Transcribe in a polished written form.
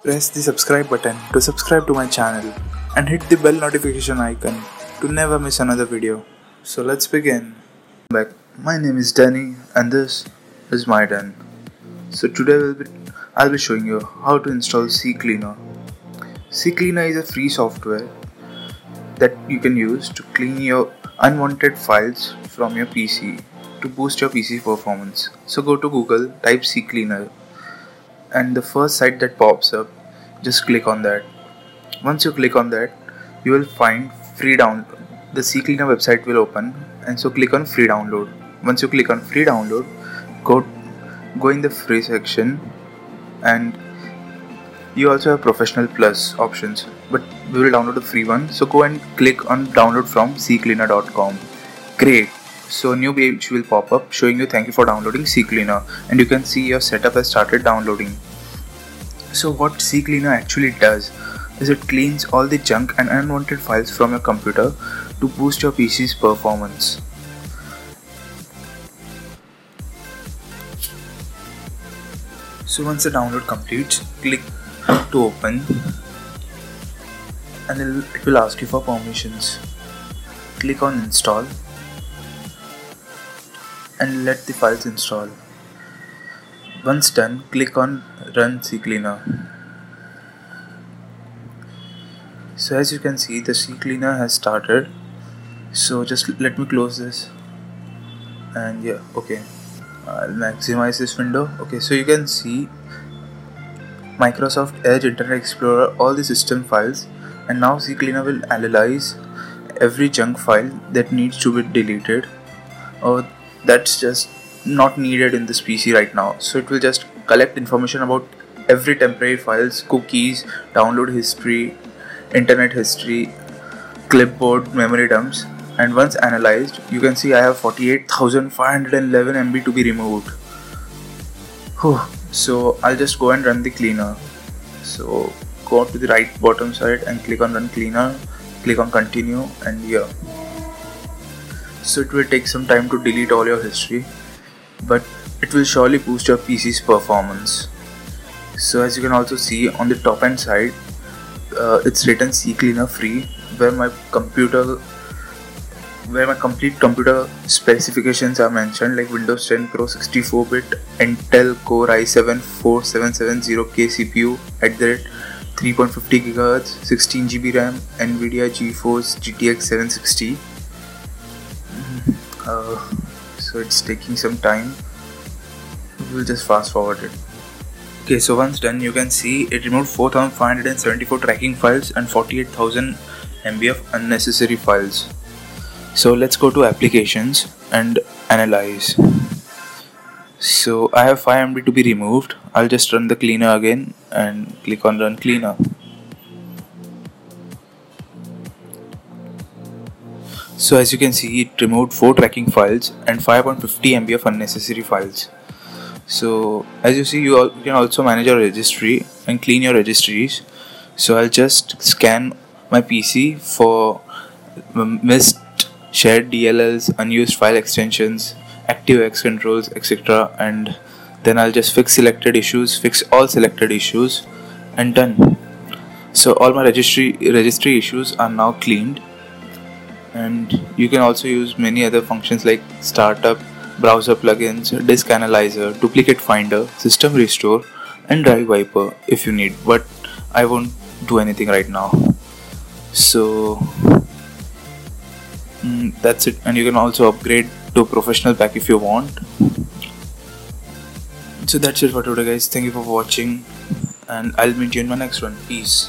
Press the subscribe button to subscribe to my channel and hit the bell notification icon to never miss another video. So let's begin. Back. My name is Danny and this is my den. So today I'll be showing you how to install ccleaner. Ccleaner is a free software that you can use to clean your unwanted files from your PC to boost your PC performance. So go to Google, type ccleaner, and the first site that pops up, just click on that. Once you click on that, you will find free download. The ccleaner website will open, and so click on free download. Once you click on free download, go in the free section, and you also have professional plus options, but we will download the free one. So go and click on download from ccleaner.com. Great. So a new page will pop up showing you thank you for downloading ccleaner, and you can see your setup has started downloading. So what ccleaner actually does is it cleans all the junk and unwanted files from your computer to boost your PC's performance. So once the download completes, click to open, and it will ask you for permissions. Click on install and let the files install. Once done, click on run ccleaner. So as you can see, the ccleaner has started. So just let me close this, and yeah, okay, I'll maximize this window. Okay, so you can see Microsoft Edge, Internet Explorer, all the system files, and now ccleaner will analyze every junk file that needs to be deleted or that's just not needed in this PC right now. So it will just collect information about every temporary files, cookies, download history, internet history, clipboard, memory dumps, and once analyzed, you can see I have 48,511 MB to be removed. So I'll just go and run the cleaner. So go to the right bottom side and click on run cleaner, click on continue, and yeah. So it will take some time to delete all your history, but it will surely boost your PC's performance. So as you can also see on the top hand side, it's written ccleaner free, where my complete computer specifications are mentioned, like Windows 10 Pro 64-bit, Intel Core i7 4770K CPU at the rate 3.50 GHz, 16GB RAM, Nvidia GeForce GTX 760. So it's taking some time. We'll just fast forward it. Okay, so once done, you can see it removed 4,574 tracking files and 48,000 MB of unnecessary files. So let's go to applications and analyze. So I have 5 MB to be removed. I'll just run the cleaner again and click on run cleaner. So as you can see, it removed 4 tracking files and 5.50 MB of unnecessary files. So as you see, you can also manage your registry and clean your registries. So I'll just scan my PC for missed shared DLLs, unused file extensions, ActiveX controls, etc. And then I'll just fix all selected issues, and done. So all my registry issues are now cleaned. And you can also use many other functions like startup, browser plugins, disk analyzer, duplicate finder, system restore, and drive wiper if you need, but I won't do anything right now. So that's it, and you can also upgrade to professional pack if you want. So that's it for today, guys. Thank you for watching, and I'll meet you in my next one. Peace.